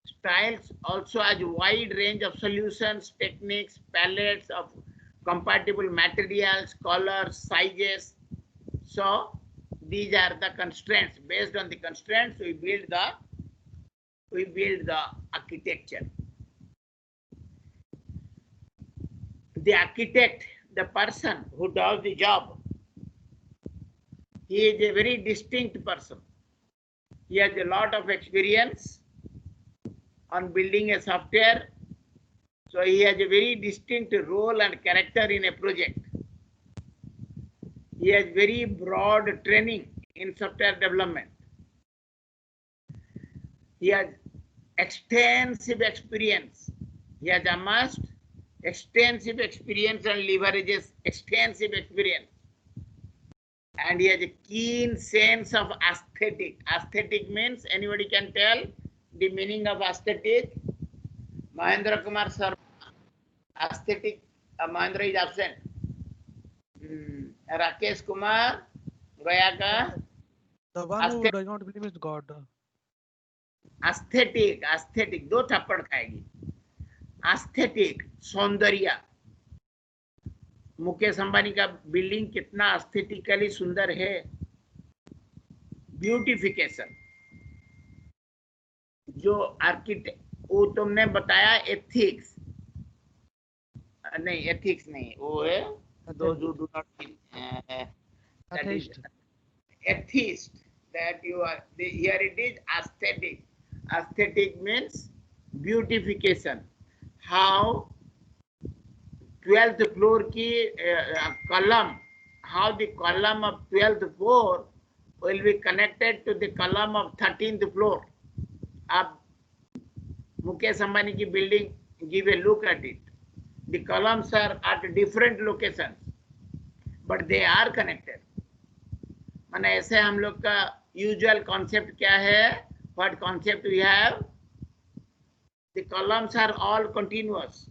Styles also has a wide range of solutions, techniques, palettes of compatible materials, colors, sizes. So these are the constraints. Based on the constraints, we build the architecture. The architect, the person who does the job, he is a very distinct person. He has a lot of experience on building a software. So he has a very distinct role and character in a project. He has very broad training in software development. He has extensive experience. He has amassed extensive experience and leverages extensive experience. And he has a keen sense of aesthetic. Aesthetic means, anybody can tell the meaning of aesthetic? Mahendra Kumar sir, aesthetic, Mahendra is absent. Rakesh Kumar, Gaya ka? The one who does not believe is God. Aesthetic, दो थप्पड़ खाएगी. Aesthetic, सौंदर्य. मुकेश अंबानी का building कितना aesthetically सुंदर है. Beautification. जो architect, वो तुमने बताया एथिक्स. नहीं, एथिक्स नहीं, वो है those who do not that is atheist. That you are here. It is aesthetic. Aesthetic means beautification. How 12th floor की column, how the column of 12th floor will be connected to the column of 13th floor. आप मुकेश अंबानी की building, give a look at it. The columns are at different locations, but they are connected. माने ऐसे हम लोग का usual concept क्या है? What concept we have? The columns are all continuous.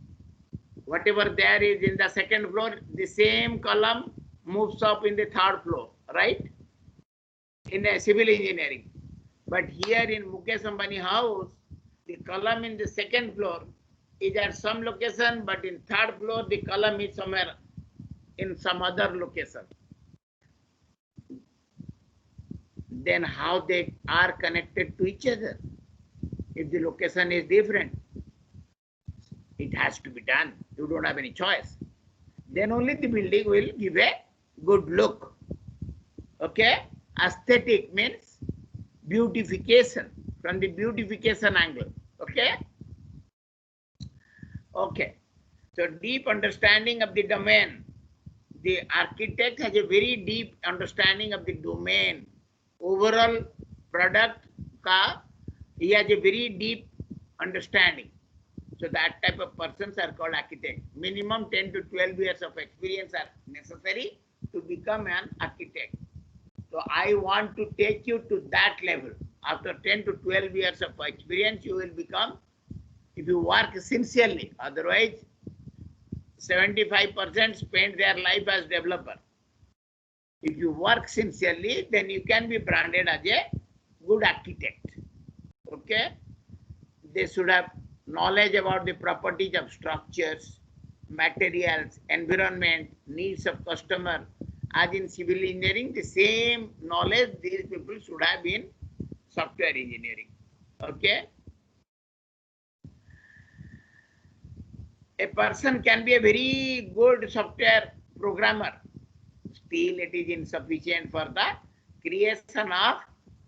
Whatever there is in the second floor, the same column moves up in the third floor, right? In a civil engineering. But here in Mukesh Ambani house, the column in the second floor is at some location, but in third floor, the column is somewhere in some other location. Then how they are connected to each other? If the location is different, it has to be done. You don't have any choice. Then only the building will give a good look. Okay? Aesthetic means beautification, from the beautification angle. Okay? Okay. So deep understanding of the domain. The architect has a very deep understanding of the domain. Overall product ka, he has a very deep understanding. So that type of persons are called architect. Minimum 10 to 12 years of experience are necessary to become an architect. So I want to take you to that level. After 10 to 12 years of experience, you will become, if you work sincerely, otherwise 75% spend their life as developer. If you work sincerely, then you can be branded as a good architect. Okay? They should have knowledge about the properties of structures, materials, environment, needs of customer. As in civil engineering, the same knowledge these people should have in software engineering. Okay? A person can be a very good software programmer. Still, it is insufficient for the creation of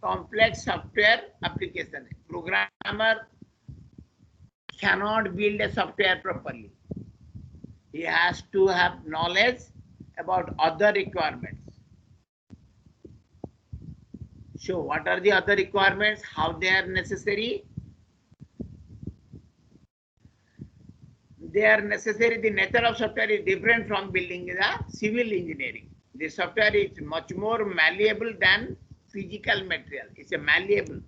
complex software application. Programmer cannot build a software properly. He has to have knowledge about other requirements. So what are the other requirements? How they are necessary? They are necessary. The nature of software is different from building the civil engineering. The software is much more malleable than physical material. It's a malleable.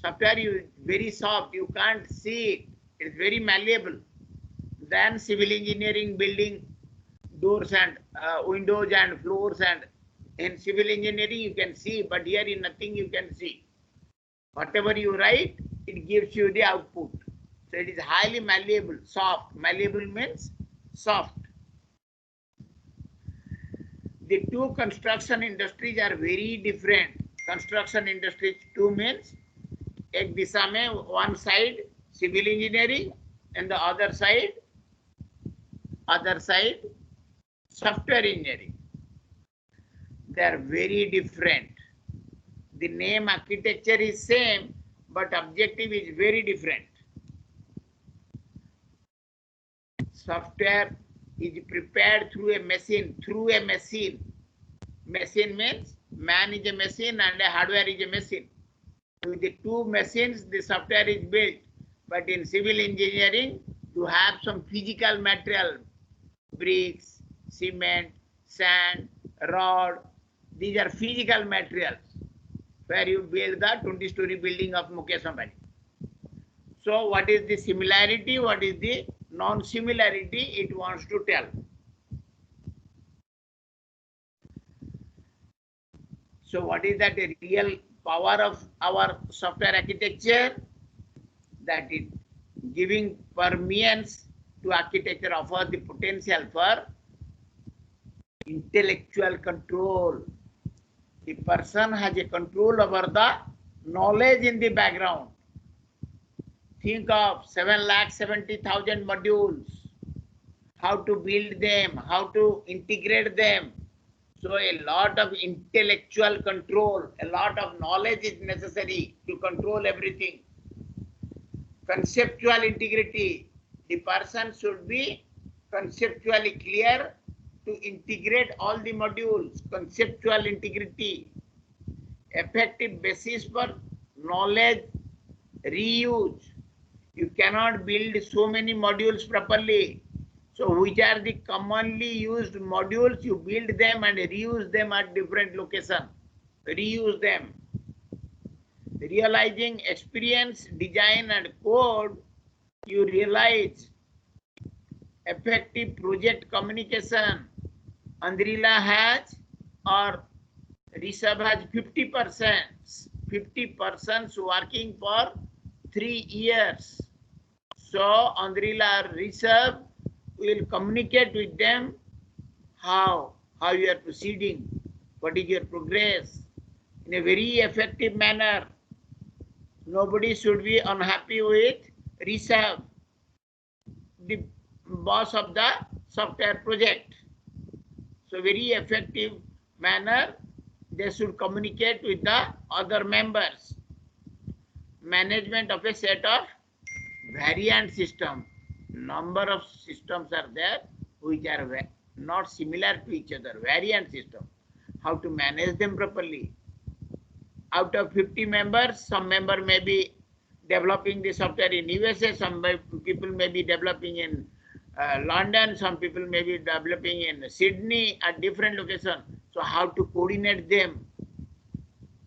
Software is very soft. You can't see it. It's very malleable. Than civil engineering, building doors and windows and floors, and in civil engineering you can see, but here in nothing you can see. Whatever you write, it gives you the output. So it is highly malleable, soft. Malleable means soft. The two construction industries are very different. Construction industries two means ek disha mein, one side civil engineering and the other side software engineering. They are very different. The name architecture is same, but objective is very different. Software is prepared through a machine. Machine means man is a machine and a hardware is a machine. With the two machines, the software is built. But in civil engineering, you have some physical material, bricks, cement, sand, rod. These are physical materials where you build the 20-story building of Mukesh Ambani. So what is the similarity? What is the non-similarity? It wants to tell. So what is that the real power of our software architecture? That it giving permeance to architecture offers the potential for intellectual control. The person has a control over the knowledge in the background. Think of 7,70,000 modules, how to build them, how to integrate them. So a lot of intellectual control, a lot of knowledge is necessary to control everything. Conceptual integrity. The person should be conceptually clear to integrate all the modules. Conceptual integrity. Effective basis for knowledge reuse. You cannot build so many modules properly. So which are the commonly used modules? You build them and reuse them at different locations. Reuse them. Realizing experience, design and code, you realize effective project communication. Andrila has or Rishabh has 50%. 50% working for 3 years. So Andrila or Rishabh will communicate with them how you are proceeding, what is your progress in a very effective manner. Nobody should be unhappy with Rishabh, the boss of the software project. So very effective manner they should communicate with the other members. Management of a set of variant system. Number of systems are there which are not similar to each other. Variant system. How to manage them properly. Out of 50 members, some member may be developing the software in USA, some people may be developing in London, some people may be developing in Sydney at different locations. So how to coordinate them,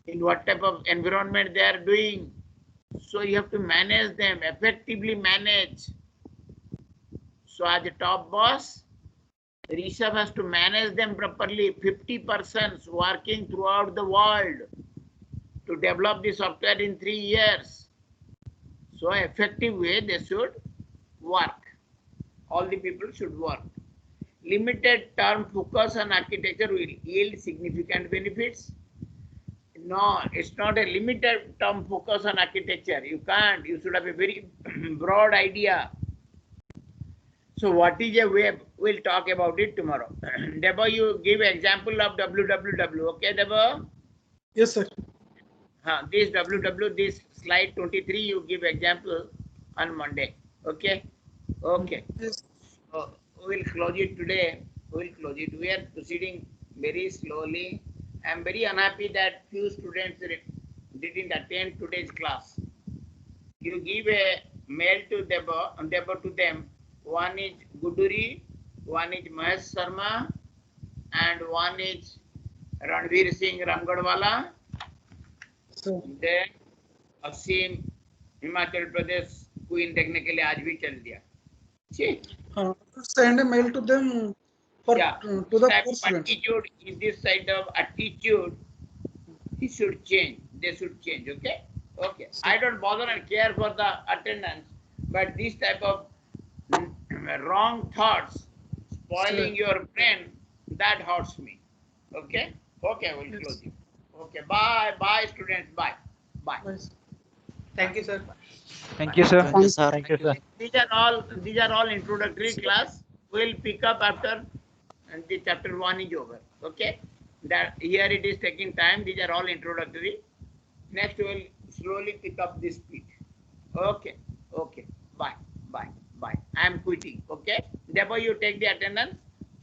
in what type of environment they are doing. So you have to manage them, effectively manage. So as a top boss, Rishabh has to manage them properly, 50% working throughout the world to develop the software in 3 years. So effective way they should work. All the people should work. Limited term focus on architecture will yield significant benefits. No, it's not a limited term focus on architecture. You can't. You should have a very broad idea. So what is a web? We'll talk about it tomorrow. Debo, you give example of www. Okay, Debo? Yes, sir. This www, this slide 23, you give example on Monday. Okay? Okay. Yes. So we'll close it today. We'll close it. We are proceeding very slowly. I'm very unhappy that few students didn't attend today's class. You give a mail to Debo to them. One is Guduri, one is Mahesh Sharma, and one is Ranveer Singh Ramgadwala. Then Asim Himachal Pradesh queen देखने के लिए आज भी चल दिया. Send a mail to them for to the course students. Attitude in this side of attitude, he should change. They should change. Okay. Okay. I don't bother and care for the attendance, but this type of wrong thoughts spoiling your brain, that hurts me. Okay. Okay. We'll close it. Okay. Bye. Bye, students. Bye. Bye. Thank you, sir. Thank you, sir. Thank you, sir. Thank you, sir. These are all introductory class. We'll pick up after the chapter 1 is over. Okay. That here it is taking time. These are all introductory. Next we'll slowly pick up this speed. Okay. Okay. Bye. Bye. Bye. I am quitting. Okay. Therefore you take the attendance.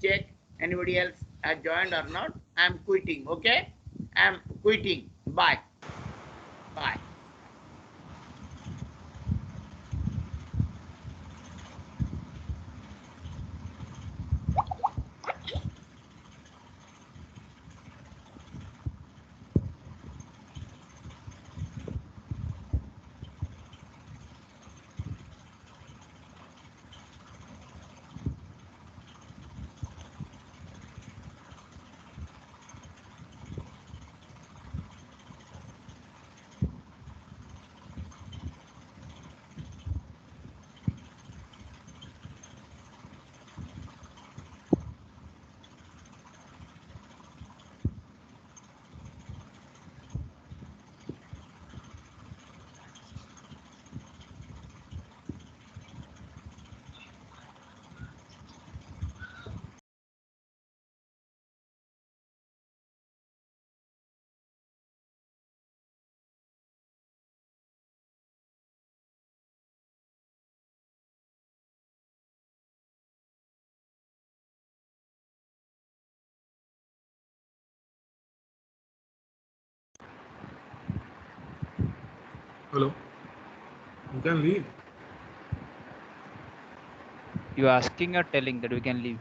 Check anybody else has joined or not. I am quitting. Okay. I am quitting. Bye. Bye. Hello. You can leave. You asking or telling that we can leave?